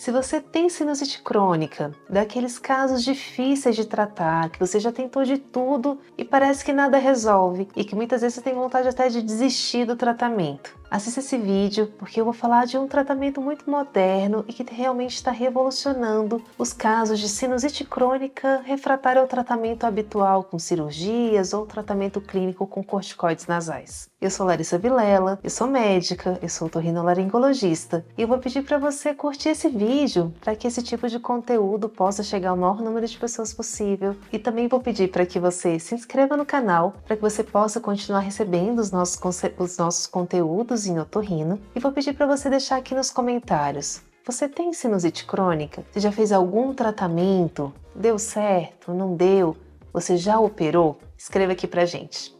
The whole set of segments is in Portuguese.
Se você tem sinusite crônica, daqueles casos difíceis de tratar, que você já tentou de tudo e parece que nada resolve e que muitas vezes você tem vontade até de desistir do tratamento, assista esse vídeo porque eu vou falar de um tratamento muito moderno e que realmente está revolucionando os casos de sinusite crônica refratária ao tratamento habitual com cirurgias ou tratamento clínico com corticoides nasais. Eu sou Larissa Vilela, eu sou médica, eu sou otorrinolaringologista e eu vou pedir para você curtir esse vídeo para que esse tipo de conteúdo possa chegar ao maior número de pessoas possível, e também vou pedir para que você se inscreva no canal para que você possa continuar recebendo os nossos conteúdos em otorrino, e vou pedir para você deixar aqui nos comentários: você tem sinusite crônica? Você já fez algum tratamento? Deu certo? Não deu? Você já operou? Escreva aqui pra gente.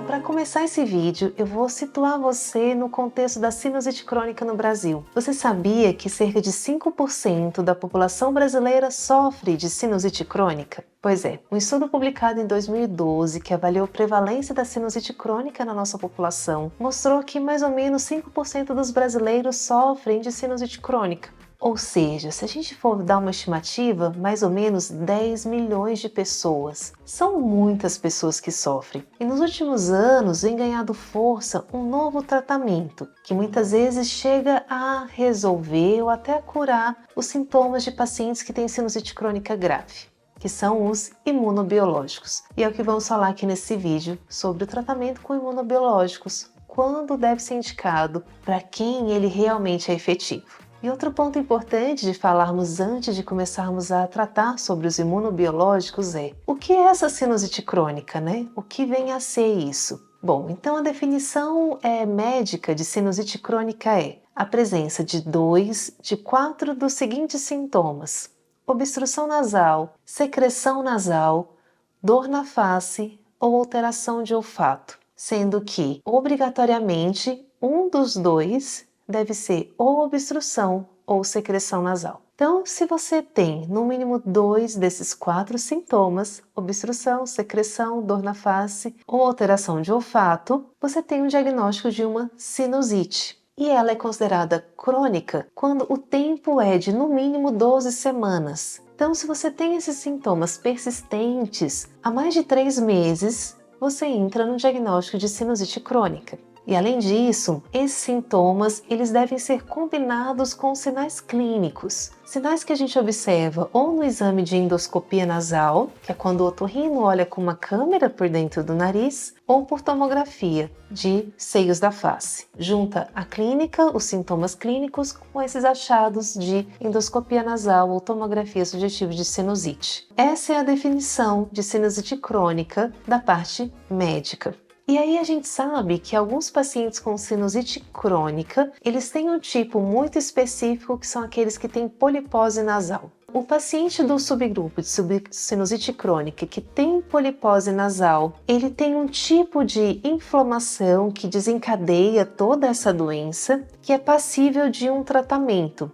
Para começar esse vídeo, eu vou situar você no contexto da sinusite crônica no Brasil. Você sabia que cerca de 5% da população brasileira sofre de sinusite crônica? Pois é, um estudo publicado em 2012 que avaliou a prevalência da sinusite crônica na nossa população mostrou que mais ou menos 5% dos brasileiros sofrem de sinusite crônica. Ou seja, se a gente for dar uma estimativa, mais ou menos 10 milhões de pessoas. São muitas pessoas que sofrem. E nos últimos anos vem ganhando força um novo tratamento, que muitas vezes chega a resolver ou até a curar os sintomas de pacientes que têm sinusite crônica grave, que são os imunobiológicos. E é o que vamos falar aqui nesse vídeo sobre o tratamento com imunobiológicos, quando deve ser indicado, para quem ele realmente é efetivo. E outro ponto importante de falarmos antes de começarmos a tratar sobre os imunobiológicos é: o que é essa sinusite crônica, né? O que vem a ser isso? Bom, então a definição médica de sinusite crônica é a presença de 2 de 4 dos seguintes sintomas: obstrução nasal, secreção nasal, dor na face ou alteração de olfato, sendo que, obrigatoriamente, um dos dois deve ser ou obstrução ou secreção nasal. Então, se você tem no mínimo 2 desses 4 sintomas, obstrução, secreção, dor na face ou alteração de olfato, você tem um diagnóstico de uma sinusite. E ela é considerada crônica quando o tempo é de no mínimo 12 semanas. Então, se você tem esses sintomas persistentes há mais de 3 meses, você entra no diagnóstico de sinusite crônica. E além disso, esses sintomas eles devem ser combinados com sinais clínicos. Sinais que a gente observa ou no exame de endoscopia nasal, que é quando o otorrino olha com uma câmera por dentro do nariz, ou por tomografia de seios da face. Junta a clínica, os sintomas clínicos, com esses achados de endoscopia nasal ou tomografia sugestiva de sinusite. Essa é a definição de sinusite crônica da parte médica. E aí a gente sabe que alguns pacientes com sinusite crônica, eles têm um tipo muito específico, que são aqueles que têm polipose nasal. O paciente do subgrupo de sinusite crônica que tem polipose nasal, ele tem um tipo de inflamação que desencadeia toda essa doença, que é passível de um tratamento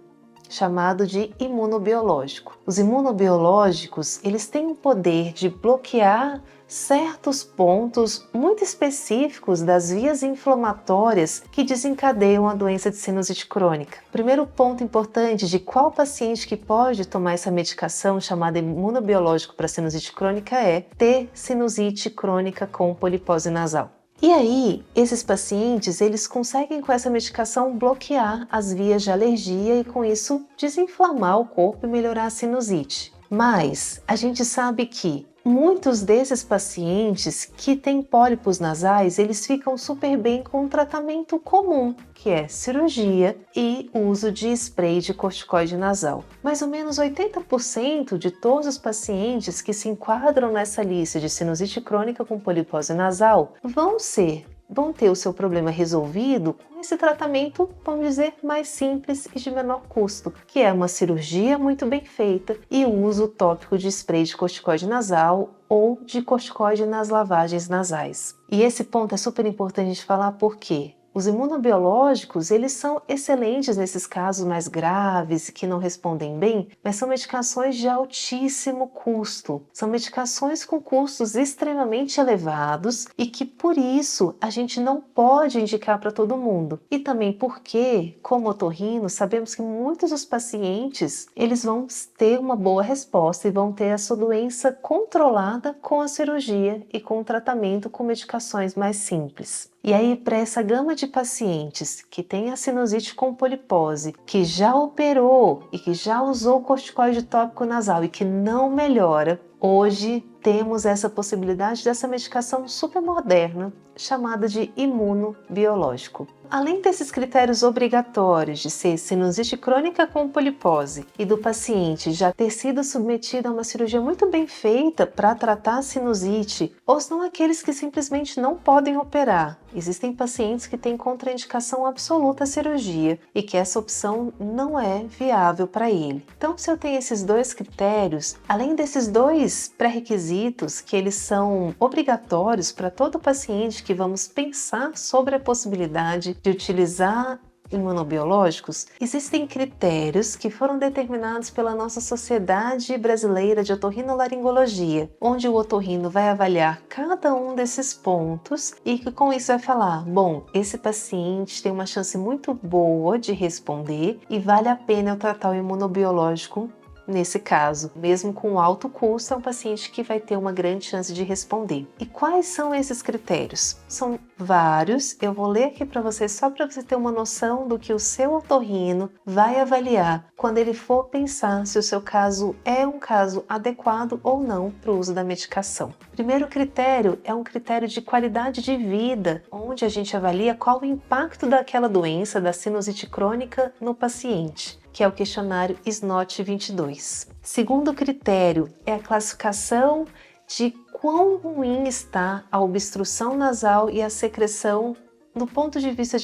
chamado de imunobiológico. Os imunobiológicos, eles têm o poder de bloquear certos pontos muito específicos das vias inflamatórias que desencadeiam a doença de sinusite crônica. O primeiro ponto importante de qual paciente que pode tomar essa medicação chamada imunobiológico para sinusite crônica é ter sinusite crônica com polipose nasal. E aí, esses pacientes, eles conseguem com essa medicação bloquear as vias de alergia e com isso desinflamar o corpo e melhorar a sinusite. Mas a gente sabe que muitos desses pacientes que têm pólipos nasais, eles ficam super bem com um tratamento comum, que é cirurgia e uso de spray de corticoide nasal. Mais ou menos 80% de todos os pacientes que se enquadram nessa lista de sinusite crônica com polipose nasal vão ter o seu problema resolvido com esse tratamento, vamos dizer, mais simples e de menor custo, que é uma cirurgia muito bem feita e o uso tópico de spray de corticoide nasal ou de corticoide nas lavagens nasais. E esse ponto é super importante de falar porque Os imunobiológicos, eles são excelentes nesses casos mais graves e que não respondem bem, mas são medicações de altíssimo custo. São medicações com custos extremamente elevados e que, por isso, a gente não pode indicar para todo mundo. E também porque, como otorrino, sabemos que muitos dos pacientes, eles vão ter uma boa resposta e vão ter a sua doença controlada com a cirurgia e com o tratamento com medicações mais simples. E aí, para essa gama de pacientes que tem a sinusite com polipose, que já operou e que já usou corticoide tópico nasal e que não melhora, hoje temos essa possibilidade dessa medicação super moderna, chamada de imunobiológico. Além desses critérios obrigatórios de ser sinusite crônica com polipose e do paciente já ter sido submetido a uma cirurgia muito bem feita para tratar a sinusite, ou são aqueles que simplesmente não podem operar. Existem pacientes que têm contraindicação absoluta à cirurgia e que essa opção não é viável para ele. Então, se eu tenho esses dois critérios, além desses dois pré-requisitos que eles são obrigatórios para todo paciente que vamos pensar sobre a possibilidade de utilizar imunobiológicos, existem critérios que foram determinados pela nossa Sociedade Brasileira de Otorrinolaringologia, onde o otorrino vai avaliar cada um desses pontos e que com isso vai falar, bom, esse paciente tem uma chance muito boa de responder e vale a pena eu tratar o imunobiológico nesse caso. Mesmo com alto custo, é um paciente que vai ter uma grande chance de responder. E quais são esses critérios? São vários, eu vou ler aqui para vocês só para você ter uma noção do que o seu otorrino vai avaliar quando ele for pensar se o seu caso é um caso adequado ou não para o uso da medicação. O primeiro critério é um critério de qualidade de vida, onde a gente avalia qual o impacto daquela doença, da sinusite crônica, no paciente, que é o questionário SNOT 22. Segundo critério é a classificação de quão ruim está a obstrução nasal e a secreção do ponto de vista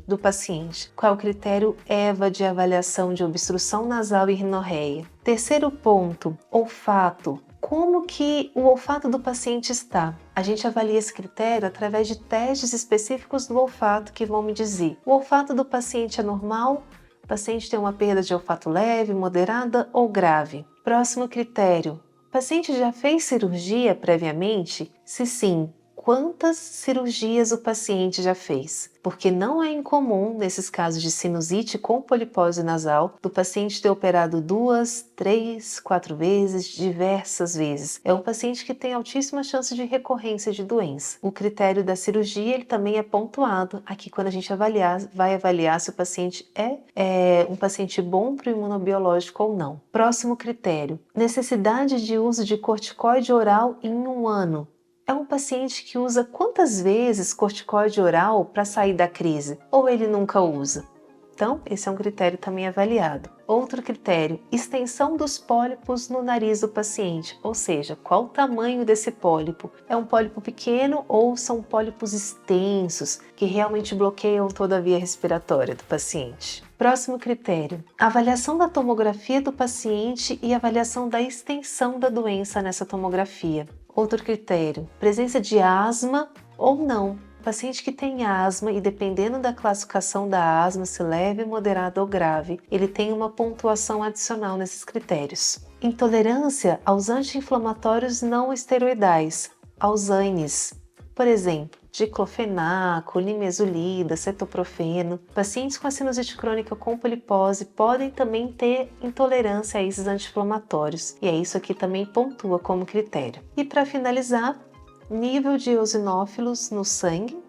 do paciente. Qual é o critério EVA de avaliação de obstrução nasal e rinorreia? Terceiro ponto, olfato. Como que o olfato do paciente está? A gente avalia esse critério através de testes específicos do olfato que vão me dizer: o olfato do paciente é normal? O paciente tem uma perda de olfato leve, moderada ou grave? Próximo critério: o paciente já fez cirurgia previamente? Se sim, quantas cirurgias o paciente já fez? Porque não é incomum, nesses casos de sinusite com polipose nasal, do paciente ter operado 2, 3, 4 vezes, diversas vezes. É um paciente que tem altíssima chance de recorrência de doença. O critério da cirurgia, ele também é pontuado aqui quando a gente vai avaliar se o paciente é um paciente bom para o imunobiológico ou não. Próximo critério: necessidade de uso de corticoide oral em um ano. É um paciente que usa quantas vezes corticoide oral para sair da crise? Ou ele nunca usa? Então, esse é um critério também avaliado. Outro critério: extensão dos pólipos no nariz do paciente, ou seja, qual o tamanho desse pólipo? É um pólipo pequeno ou são pólipos extensos que realmente bloqueiam toda a via respiratória do paciente? Próximo critério: avaliação da tomografia do paciente e avaliação da extensão da doença nessa tomografia. Outro critério: presença de asma ou não. O paciente que tem asma, e dependendo da classificação da asma, se leve, moderada ou grave, ele tem uma pontuação adicional nesses critérios. Intolerância aos anti-inflamatórios não esteroidais, aos ANES, por exemplo, diclofenaco, nimesulida, cetoprofeno. Pacientes com a sinusite crônica com polipose podem também ter intolerância a esses anti-inflamatórios, e é isso aqui também pontua como critério. E para finalizar, nível de eosinófilos no sangue,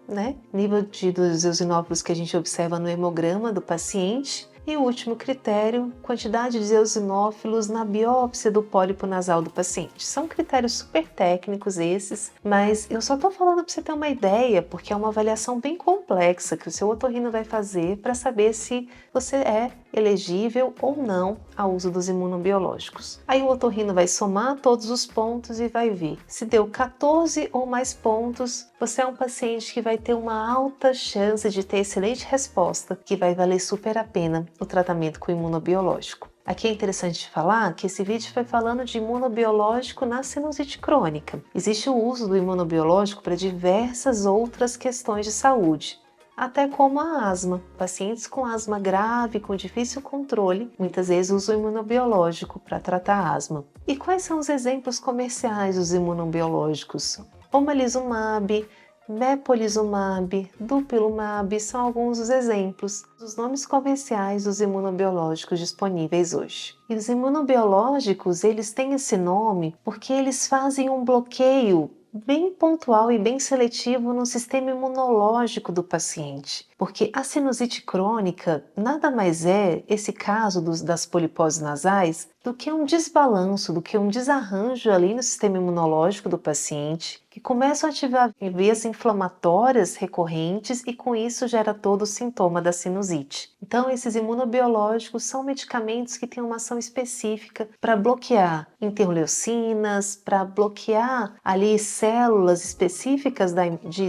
nível dos eosinófilos que a gente observa no hemograma do paciente. E o último critério, quantidade de eosinófilos na biópsia do pólipo nasal do paciente. São critérios super técnicos esses, mas eu só estou falando para você ter uma ideia, porque é uma avaliação bem complexa que o seu otorrino vai fazer para saber se você é elegível ou não ao uso dos imunobiológicos. Aí o otorrino vai somar todos os pontos e vai ver. Se deu 14 ou mais pontos, você é um paciente que vai ter uma alta chance de ter excelente resposta, que vai valer super a pena o tratamento com imunobiológico. Aqui é interessante falar que esse vídeo foi falando de imunobiológico na sinusite crônica. Existe o uso do imunobiológico para diversas outras questões de saúde. até como a asma. Pacientes com asma grave, com difícil controle, muitas vezes usam imunobiológico para tratar a asma. E quais são os exemplos comerciais dos imunobiológicos? Omalizumab, mepolizumab, dupilumab são alguns dos exemplos dos nomes comerciais dos imunobiológicos disponíveis hoje. E os imunobiológicos, eles têm esse nome porque eles fazem um bloqueio bem pontual e bem seletivo no sistema imunológico do paciente, porque a sinusite crônica nada mais é, esse caso das poliposes nasais, do que um desbalanço, do que um desarranjo ali no sistema imunológico do paciente, que começam a ativar veias inflamatórias recorrentes e com isso gera todo o sintoma da sinusite. Então, esses imunobiológicos são medicamentos que têm uma ação específica para bloquear interleucinas, para bloquear ali células específicas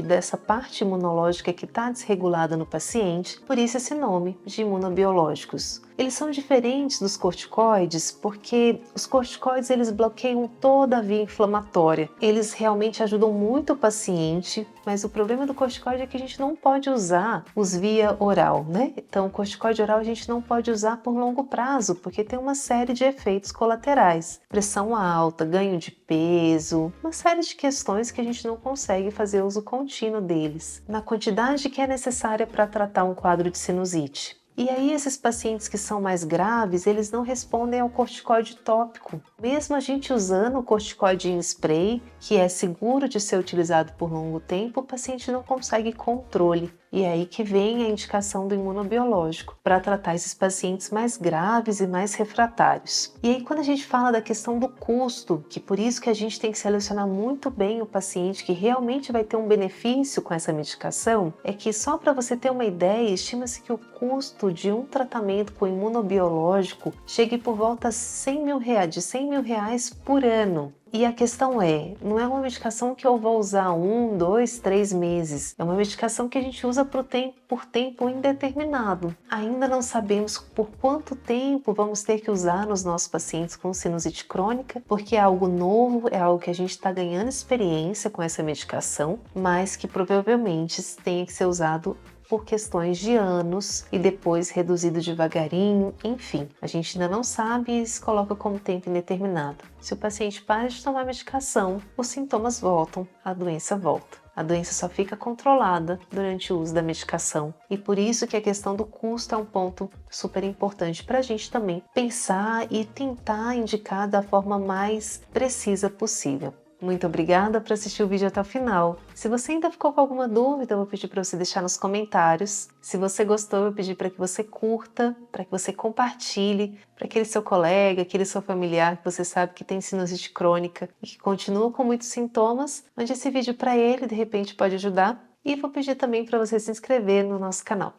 dessa parte imunológica que está desregulada no paciente, por isso esse nome de imunobiológicos. Eles são diferentes dos corticoides porque os corticoides eles bloqueiam toda a via inflamatória. Eles realmente ajudam muito o paciente, mas o problema do corticoide é que a gente não pode usar os via oral, né? Então, o corticoide oral a gente não pode usar por longo prazo, porque tem uma série de efeitos colaterais. Pressão alta, ganho de peso, uma série de questões que a gente não consegue fazer uso contínuo deles, na quantidade que é necessária para tratar um quadro de sinusite. E aí esses pacientes que são mais graves, eles não respondem ao corticoide tópico. Mesmo a gente usando o corticoide em spray, que é seguro de ser utilizado por longo tempo, o paciente não consegue controle. E é aí que vem a indicação do imunobiológico, para tratar esses pacientes mais graves e mais refratários. E aí quando a gente fala da questão do custo, que por isso que a gente tem que selecionar muito bem o paciente que realmente vai ter um benefício com essa medicação, é que só para você ter uma ideia, estima-se que o custo de um tratamento com imunobiológico chegue por volta de R$100 mil por ano. E a questão é, não é uma medicação que eu vou usar 1, 2, 3 meses. É uma medicação que a gente usa por tempo indeterminado. Ainda não sabemos por quanto tempo vamos ter que usar nos nossos pacientes com sinusite crônica, porque é algo novo, é algo que a gente está ganhando experiência com essa medicação, mas que provavelmente tenha que ser usado por questões de anos e depois reduzido devagarinho, enfim, a gente ainda não sabe e se coloca como tempo indeterminado. Se o paciente para de tomar medicação, os sintomas voltam, a doença volta. A doença só fica controlada durante o uso da medicação e por isso que a questão do custo é um ponto super importante para a gente também pensar e tentar indicar da forma mais precisa possível. Muito obrigada por assistir o vídeo até o final. Se você ainda ficou com alguma dúvida, eu vou pedir para você deixar nos comentários. Se você gostou, eu vou pedir para que você curta, para que você compartilhe para aquele seu colega, aquele seu familiar que você sabe que tem sinusite crônica e que continua com muitos sintomas. Mande esse vídeo para ele, de repente pode ajudar. E vou pedir também para você se inscrever no nosso canal.